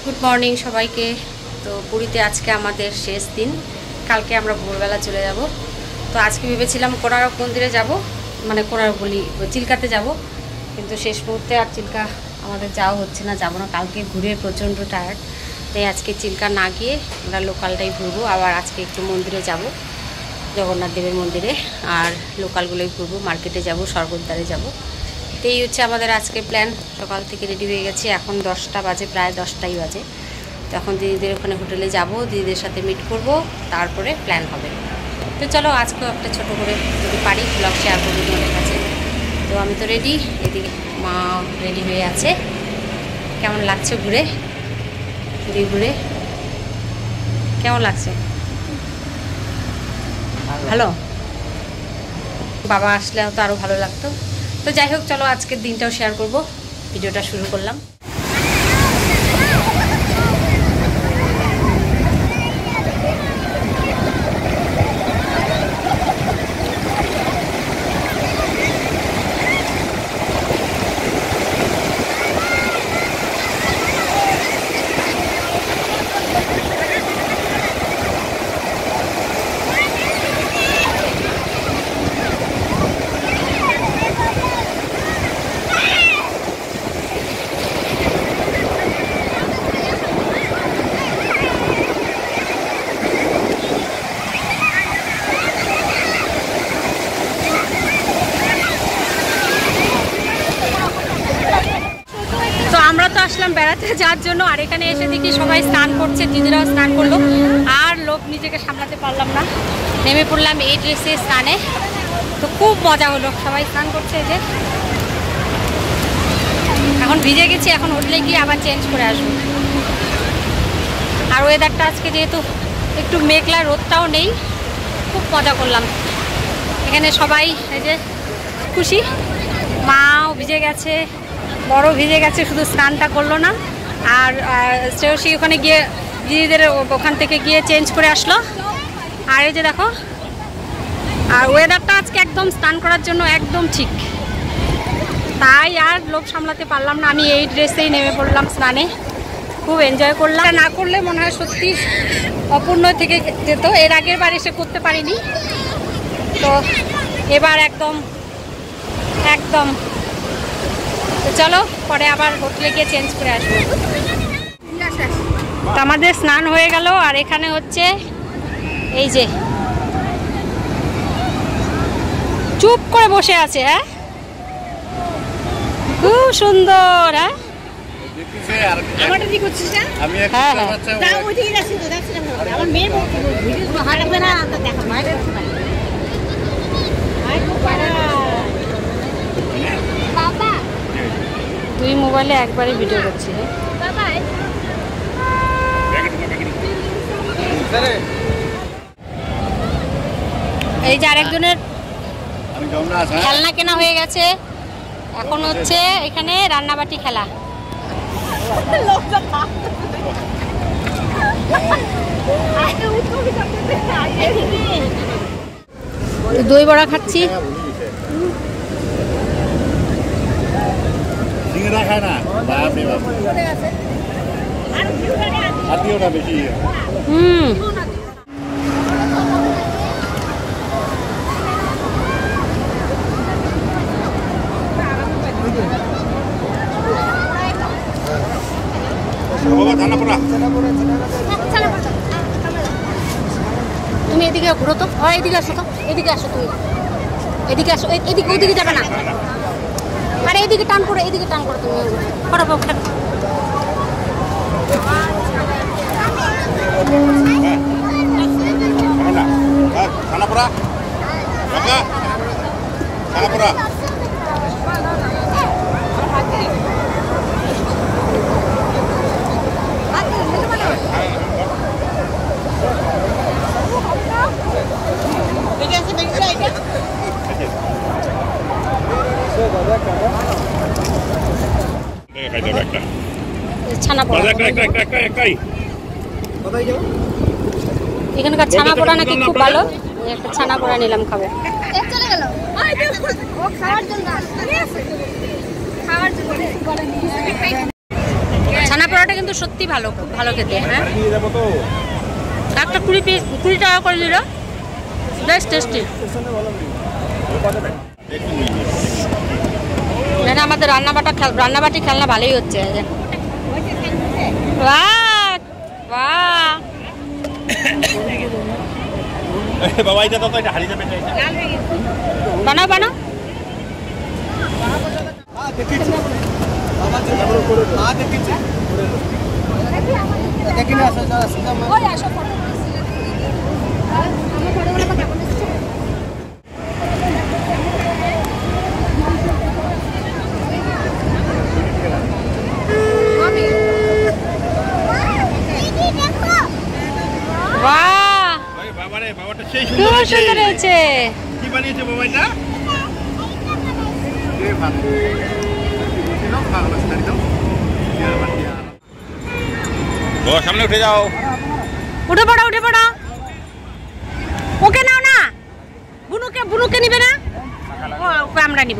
Good morning সবাইকে। তো পুরীতে আজকে আমাদের শেষ দিন। কালকে আমরা ভোরবেলা চলে যাব। তো আজকে ভেবেছিলাম কোণার্ক মন্দিরে যাব, মানে কোণার্ক বলি চিল্কাতে যাব, কিন্তু শেষ মুহূর্তে আর চিল্কা আমাদের যাওয়া হচ্ছে না, যাব না। কালকে ঘুরে প্রচণ্ড টায়ার্ড, তাই আজকে চিল্কা না গিয়ে আমরা লোকালটাই ঘুরবো। আবার আজকে একটু মন্দিরে যাব, জগন্নাথ দেবের মন্দিরে, আর লোকালগুলোই ঘুরবো। মার্কেটে যাব, স্বর্গদ্বারে যাব। তো এই হচ্ছে আমাদের আজকে প্ল্যান। সকাল থেকে রেডি হয়ে গেছি, এখন 10টা বাজে, প্রায় 10টাই বাজে। তো এখন দিদিদের ওখানে হোটেলে যাব, দিদিদের সাথে মিট করব, তারপরে প্ল্যান হবে। তো চলো আজকেও একটা ছোট করে যদি পারি ব্লগ শেয়ার করবো তোমাদের কাছে। তো আমি তো রেডি, এদিকে মা রেডি হয়ে আছে। কেমন লাগছে ঘুরে ঘুরে কেমন লাগছে? ভালো। বাবা আসলে তো আরও ভালো লাগতো। তো যাই হোক, চলো আজকের দিনটাও শেয়ার করব। ভিডিওটা শুরু করলাম। আমরা তো আসলাম বেড়াতে যাওয়ার জন্য, আর এখানে এসে দেখি সবাই স্নান করছে, দিদিরাও স্নান করলো। আর লোক নিজেকে সামলাতে পারলাম না, নেমে পড়লাম এই ড্রেসে স্নানে। তো খুব মজা হলো, সবাই স্নান করছে। এই যে এখন ভিজে গেছি, এখন হোটেলে গিয়ে আবার চেঞ্জ করে আসবো। আর ওয়েদারটা আজকে যেহেতু একটু মেঘলা, রোদটাও নেই, খুব মজা করলাম। এখানে সবাই এই যে খুশি, মাও ভিজে গেছে, বড় ভিজে গেছে, শুধু স্নানটা করলো না। আর শ্রেয়সী ওখানে গিয়ে দিদিদের ওখান থেকে গিয়ে চেঞ্জ করে আসলো। আর এই যে দেখো, আর ওয়েদারটা আজকে একদম স্নান করার জন্য একদম ঠিক, তাই আর লোভ সামলাতে পারলাম না, আমি এই ড্রেসেই নেমে পড়লাম স্নানে। খুব এনজয় করলাম। না করলে মনে হয় সত্যি অপূর্ণ থেকে যেত। এর আগের বার এসে করতে পারিনি, তো এবার একদম একদম। তো চলো পরে আবার হোটেলে গিয়ে চেঞ্জ করে আসবো। তো আমাদের স্নান হয়ে গেল, আর এখানে হচ্ছে এই যে চুপ করে বসে আছে। হ্যাঁ, খুব সুন্দর। হ্যাঁ, দুই মোবাইলে একবারে ভিডিও করছি। এই যে আরেকজনের খেলনা কেনা হয়ে গেছে, এখন হচ্ছে এখানে রান্নাবাটি খেলা। দই বড়া খাচ্ছি। তুমি এদিকে ঘুরো তো, এদিকে আসো তো, এদিকে আসো, তুমি এদিকে আসো, এদিকে ওইদিকে যাবে না। আরে এদিকে টান করো, এদিকে টান করো, তুমি করো বকটা। ছানা পোড়া, এখানকার ছানা পোড়া নাকি খুব ভালো। একটা ছানা পোড়া নিলাম, খাবে। ছানা পোড়া পকোড়াটা কিন্তু সত্যি ভালো, খুব ভালো খেতে। হ্যাঁ, একটা 20 টাকা করে দিল, বেশ টেস্টি। না আমাদের রান্নাবাটি খেলনা ভালোই হচ্ছে। বানাও বানাও। সুন্দর হয়েছে। কি বানিয়েছে বাবা এটা? সামনে উঠে যাও, উঠে পড়ো উঠে পড়ো। ওকে নাও না, বুনুকে নিবে না? ওকে আমরা নিব।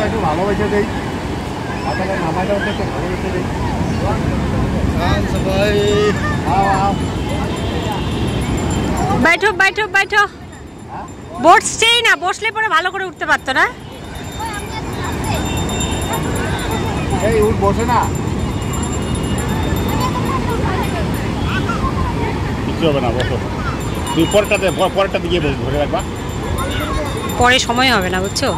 একটু ভালোবেসে দেই, নামাইটাও একটু ভালোবেসে দেই। बैठो बैठो बैठो। বসছেই না, বসলে পরে ভালো করে উঠতে পারতো না। এই উঠ, বসে না, কিছু হবে না, বসো। তুই পরেরটা দিয়ে ধরে রাখবা, পরে সময় হবে না, বুঝছো?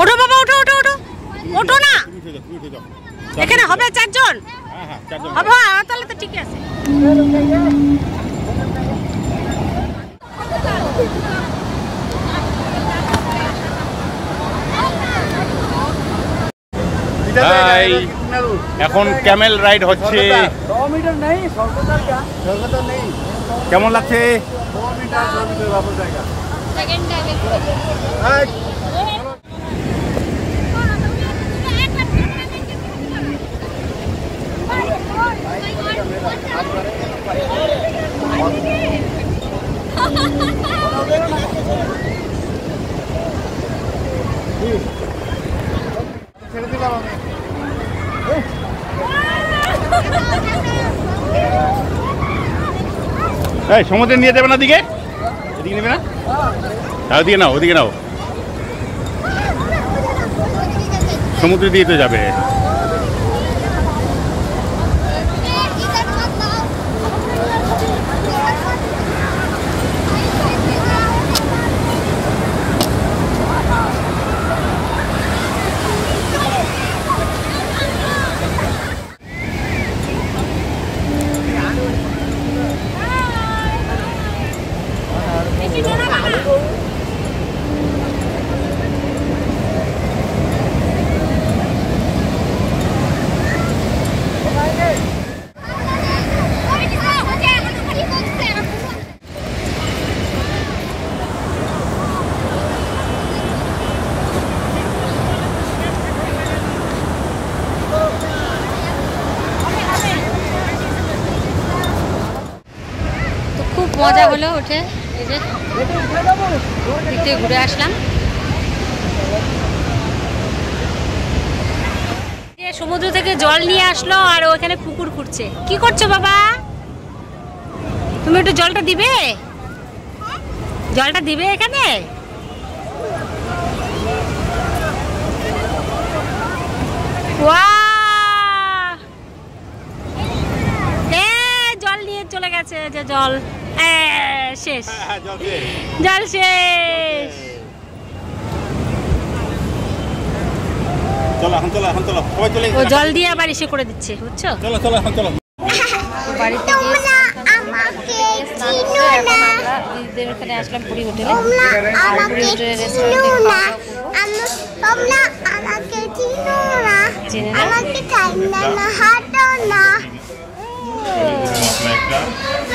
ওঠো বাবা, ওঠো ওঠো ওঠো, ওঠো না। এখানে হবে 4 জন। হ্যাঁ 4 জন হবে, তাহলে তো ঠিক আছে। এখন ক্যামেল রাইড হচ্ছে। কেমন লাগছে? ছেড়ে দিলাম আমি। এই সমুদ্রে নিয়ে যাবে না দিকে, এদিকে নেবে না? ওদিকে নাও, ওদিকে নাও, সমুদ্র দিয়ে তো যাবে। মজা হলো উঠে, এই যে দিকে ঘুরে আসলাম। সমুদ্র থেকে জল নিয়ে আসলো আর ওখানে পুকুর খুঁড়ছে। কি করছো বাবা? তুমি একটু জলটা দিবে? জলটা দিবে এখানে? জল নিয়ে চলে গেছে, যে জল শেষ, জল শেষ। ও জল দিয়ে আবার এসে করে দিচ্ছে, বুঝছো? বাড়িতে দিদিদের ওখানে আসলাম পুরী হোটেলে। পুরী হোটেলের রেস্টুরেন্টে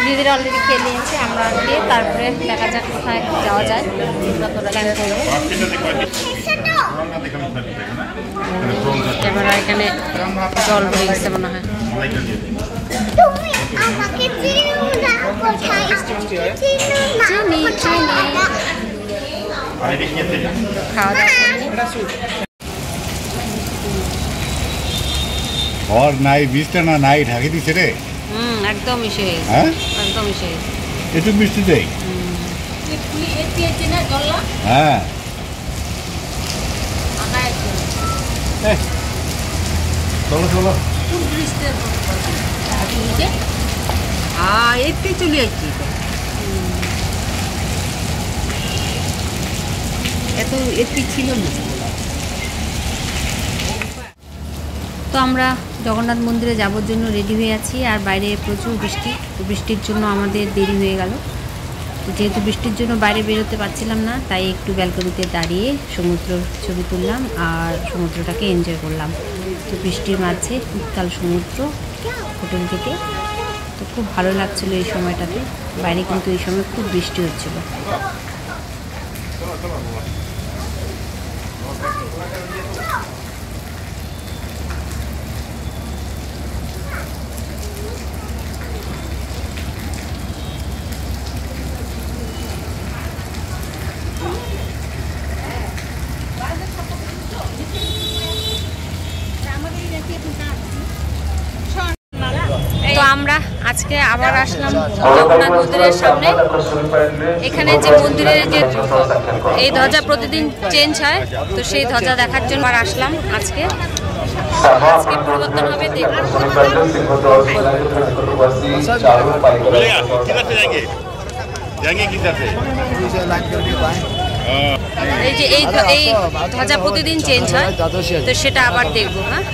দিদিরা অলরেডি খেয়ে নিয়েছে, আমরা গিয়ে তারপরে দেখা যাক কোথায় যাওয়া যায়। প্ল্যান করবো। এবার এখানে জল হয়ে গেছে মনে হয়। খাওয়া और नाई बीचটা না নাই ঢাকি দিছে রে। একদম মিশে গেছে, হ্যাঁ একদম মিশে গেছে। একটু মিষ্টি দেই। হ্যাঁ চলো চলো এতে চলে যাচ্ছি এত এতে ছিল না। তো আমরা জগন্নাথ মন্দিরে যাওয়ার জন্য রেডি হয়ে আছি, আর বাইরে প্রচুর বৃষ্টি। তো বৃষ্টির জন্য আমাদের দেরি হয়ে গেল। তো যেহেতু বৃষ্টির জন্য বাইরে বেরোতে পারছিলাম না, তাই একটু ব্যালকনিতে দাঁড়িয়ে সমুদ্র ছবি তুললাম আর সমুদ্রটাকে এনজয় করলাম। তো বৃষ্টির মাঝে উত্তাল সমুদ্র হোটেল থেকে, তো খুব ভালো লাগছিলো এই সময়টাতে। বাইরে কিন্তু এই সময় খুব বৃষ্টি হচ্ছিল। তো আমরা আজকে আবার আসলাম জগন্নাথ মন্দিরের সামনে। এখানে যে মন্দিরের যে এই ধ্বজা প্রতিদিন চেঞ্জ হয়, তো সেই ধ্বজা দেখার জন্য আর আসলাম আজকে। আজকে পরিবর্তন হবে, দেখব। এই যে এই ধ্বজা প্রতিদিন চেঞ্জ হয়, তো সেটা আবার দেখবো। হ্যাঁ,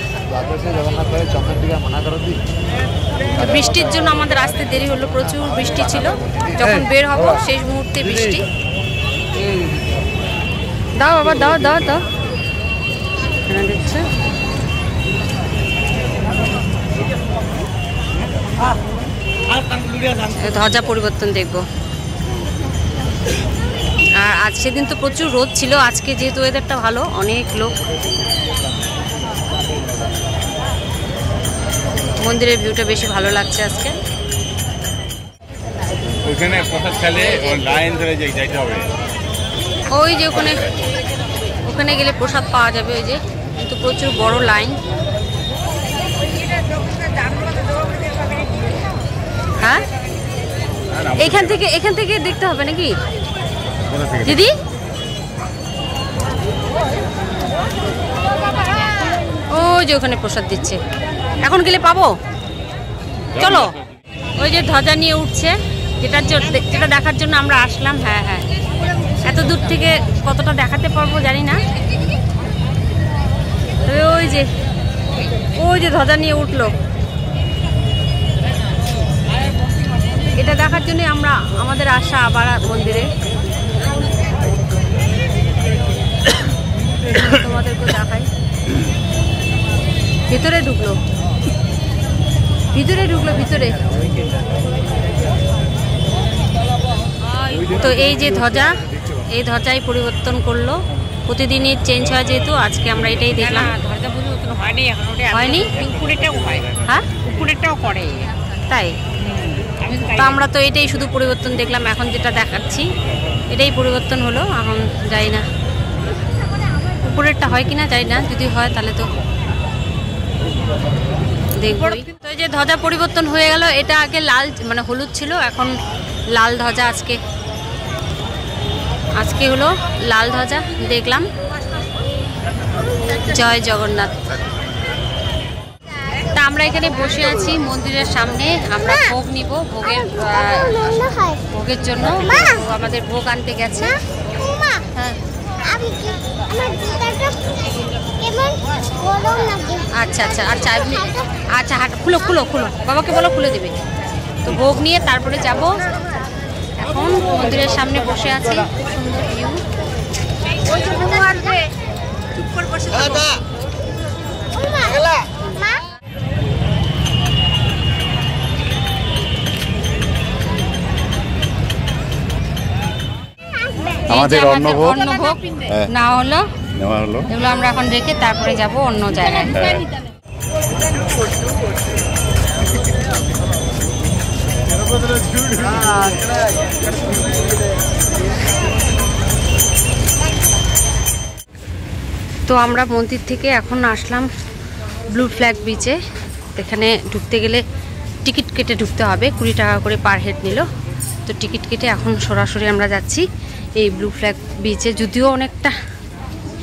বৃষ্টির জন্য আমাদের আসতে দেরি হলো, প্রচুর বৃষ্টি ছিল। যখন বের হব সেই মুহূর্তে বৃষ্টি। দাও বাবা, দাও দাও দাও। দেখছো ধ্বজা পরিবর্তন দেখবো। আর আজ সেদিন তো প্রচুর রোদ ছিল, আজকে যেহেতু ওয়েদারটা ভালো, অনেক লোক। মন্দিরের ভিউটা বেশি ভালো লাগছে আজকে। ওখানে প্রসাদ খেলে লাইন ধরে যাইতে হবে। ওই যে ওখানে গেলে প্রসাদ পাওয়া যাবে। ওই যে কিন্তু প্রচুর বড় লাইন। হ্যাঁ, এখান থেকে দেখতে হবে নাকি দিদি? ওই যে ওখানে প্রসাদ দিচ্ছে, এখন গেলে পাবো। চলো, ওই যে ধ্বজা নিয়ে উঠছে, যেটা দেখার জন্য আমরা আসলাম। হ্যাঁ হ্যাঁ, এত দূর থেকে কতটা দেখাতে পারবো জানি না, তবে ওই যে ধ্বজা নিয়ে উঠলো, এটা দেখার জন্য আমাদের আসা আবার মন্দিরে। তোমাদেরকে দেখাই। ভিতরে ঢুকলো। তো এই যে ধ্বজা, এই ধ্বজাই পরিবর্তন করলো। প্রতিদিনই চেঞ্জ হয়, যেহেতু আজকে আমরা এটাই দেখলাম। ধ্বজা পরিবর্তন হয়নি এখন, হয়নি, উপরেরটাও হয়। হ্যাঁ, উপরেরটাও করে, তাই। তো আমরা তো এটাই শুধু পরিবর্তন দেখলাম, এখন যেটা দেখাচ্ছি এটাই পরিবর্তন হলো। এখন যাই না উপরেরটা হয় কিনা, যাই না। যদি হয় তাহলে তো দেখবই। তো এই যে ধ্বজা পরিবর্তন হয়ে গেল। এটা আগে লাল মানে হলুদ ছিল, এখন লাল ধ্বজা। আজকে হলো লাল ধ্বজা দেখলাম। জয় জগন্নাথ। তা আমরা এখানে বসে আছি মন্দিরের সামনে। আমরা ভোগ নিব, ভোগের জন্য আমাদের ভোগ আনতে গেছে। হ্যাঁ, আচ্ছা আচ্ছা আচ্ছা আচ্ছা, খুলো বাবাকে বলো খুলে দেবে। তো ভোগ নিয়ে তারপরে যাব। এখন মন্দিরের সামনে বসে আছি, খুব সুন্দর ভিউ। আমাদের অন্নভোগ না হলো নেওয়া হলো। এগুলো আমরা এখন রেখে তারপরে যাব অন্য জায়গায়। তো আমরা মন্দির থেকে এখন আসলাম ব্লু ফ্ল্যাগ বিচে। এখানে ঢুকতে গেলে টিকিট কেটে ঢুকতে হবে, 20 টাকা করে পার হেড নিল। তো টিকিট কেটে এখন সরাসরি আমরা যাচ্ছি এই ব্লু ফ্ল্যাগ বিচে। যদিও অনেকটা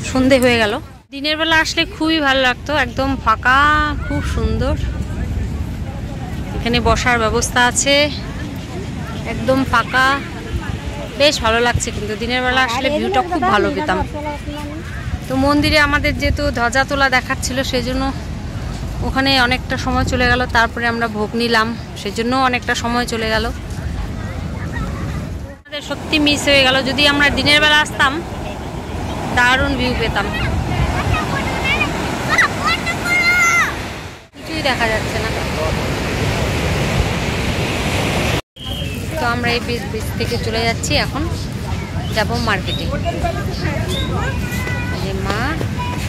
সন্ধে হয়ে গেল, দিনের বেলা আসলে খুবই ভালো লাগতো, একদম ফাঁকা, খুব সুন্দর। এখানে বসার ব্যবস্থা আছে, একদম ফাঁকা, বেশ ভালো লাগছে। কিন্তু দিনের বেলা আসলে ভিউটা খুব ভালো পেতাম। তো মন্দিরে আমাদের যেহেতু ধ্বজা তোলা দেখাচ্ছিল, সেই জন্য ওখানে অনেকটা সময় চলে গেল। তারপরে আমরা ভোগ নিলাম, সেজন্য অনেকটা সময় চলে গেল। আমাদের সত্যি মিস হয়ে গেল। যদি আমরা দিনের বেলা আসতাম দারুণ ভিউ পেতাম। কিছুই দেখা যাচ্ছে না। তো আমরা এই বিচ থেকে চলে যাচ্ছি, এখন যাব মার্কেটে। মা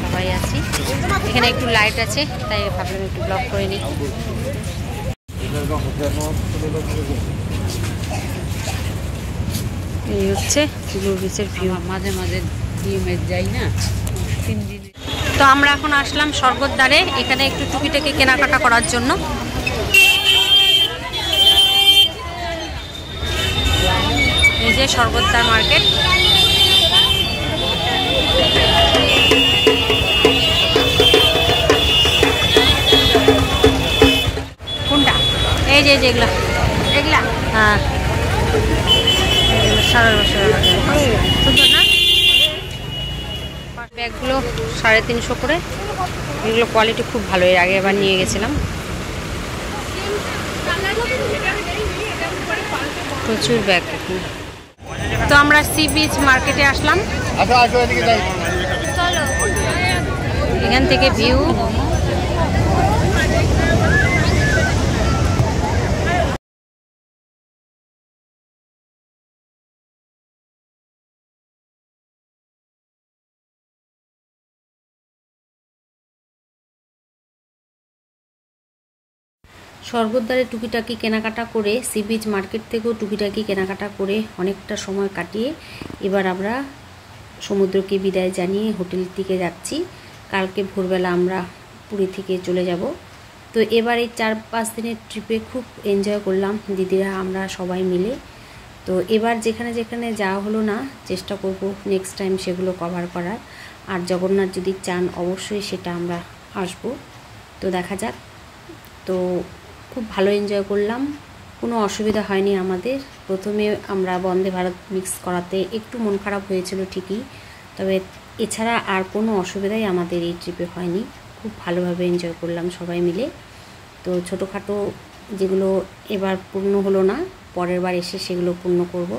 সবাই আছি, এখানে একটু লাইট আছে তাই ভাবলাম একটু ব্লগ করে নিই। এই হচ্ছে ব্লু বিচের ভিউ। মাঝে মাঝে যাই না 3 দিন। তো আমরা এখন আসলাম স্বর্গদ্বারে, এখানে একটু টুকিটাকি কেনাকাটা করার জন্য। এই যে স্বর্গদ্বার মার্কেট। কোনটা? এই যে এগুলা এগুলা, হ্যাঁ সুন্দর না? ব্যাগগুলো 350 করে। এগুলো কোয়ালিটি খুব ভালো, এর আগে এবার নিয়ে গেছিলাম। প্রচুর ব্যাগ। তো আমরা সি বিচ মার্কেটে আসলাম, এখান থেকে ভিউ। স্বর্গদ্বারে টুকিটাকি কেনাকাটা করে, সি বিচ মার্কেট থেকেও টুকিটাকি কেনাকাটা করে অনেকটা সময় কাটিয়ে এবার আমরা সমুদ্রকে বিদায় জানিয়ে হোটেলের দিকে যাচ্ছি। কালকে ভোরবেলা আমরা পুরী থেকে চলে যাব। তো এবার এই 4-5 দিনের ট্রিপে খুব এনজয় করলাম দিদিরা, আমরা সবাই মিলে। তো এবার যেখানে যেখানে যাওয়া হলো না, চেষ্টা করব নেক্সট টাইম সেগুলো কভার করার। আর জগন্নাথ যদি চান অবশ্যই সেটা আমরা আসব। তো দেখা যাক। তো খুব ভালো এনজয় করলাম, কোনো অসুবিধা হয়নি আমাদের। প্রথমে আমরা বন্দে ভারত মিক্স করাতে একটু মন খারাপ হয়েছিল ঠিকই, তবে এছাড়া আর কোনো অসুবিধাই আমাদের এই ট্রিপে হয়নি। খুব ভালোভাবে এনজয় করলাম সবাই মিলে। তো ছোটোখাটো যেগুলো এবার পূর্ণ হলো না, পরের বার এসে সেগুলো পূর্ণ করব।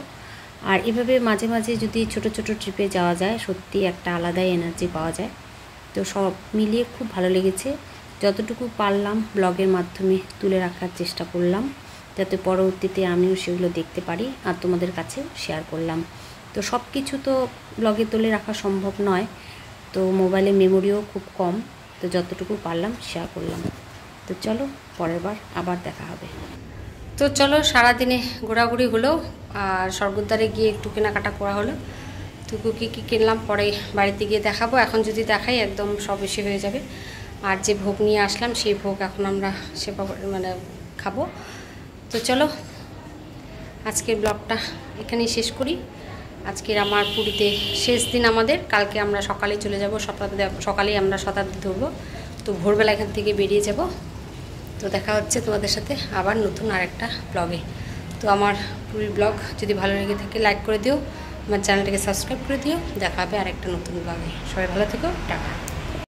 আর এভাবে মাঝে মাঝে যদি ছোট ছোট ট্রিপে যাওয়া যায়, সত্যি একটা আলাদাই এনার্জি পাওয়া যায়। তো সব মিলিয়ে খুব ভালো লেগেছে। যতটুকু পারলাম ব্লগের মাধ্যমে তুলে রাখার চেষ্টা করলাম, যাতে পরবর্তীতে আমিও সেগুলো দেখতে পারি আর তোমাদের কাছেও শেয়ার করলাম। তো সব কিছু তো ব্লগে তুলে রাখা সম্ভব নয়, তো মোবাইলে মেমোরিও খুব কম, তো যতটুকু পারলাম শেয়ার করলাম। তো চলো পরের বার আবার দেখা হবে। তো চলো, সারাদিনে ঘোরাঘুরি হলো আর স্বর্গদ্বারে গিয়ে একটু কেনাকাটা করা হলো। তো কী কী কিনলাম পরে বাড়িতে গিয়ে দেখাবো। এখন যদি দেখাই একদম সব বেশি হয়ে যাবে। আর যে ভোগ নিয়ে আসলাম সেই ভোগ এখন আমরা খাবো। তো চলো আজকের ব্লগটা এখানেই শেষ করি। আজকের আমার পুরীতে শেষ দিন আমাদের। কালকে আমরা সকালে চলে যাব, সকালেই আমরা শতাব্দী ধরবো। তো ভোরবেলা এখান থেকে বেরিয়ে যাব। তো দেখা হচ্ছে তোমাদের সাথে আবার নতুন আরেকটা ব্লগে। তো আমার পুরীর ব্লগ যদি ভালো লেগে থাকে লাইক করে দিও, আমার চ্যানেলটাকে সাবস্ক্রাইব করে দিও। দেখা হবে আরেকটা নতুন ব্লগে। সবাই ভালো থেকো, টাটা।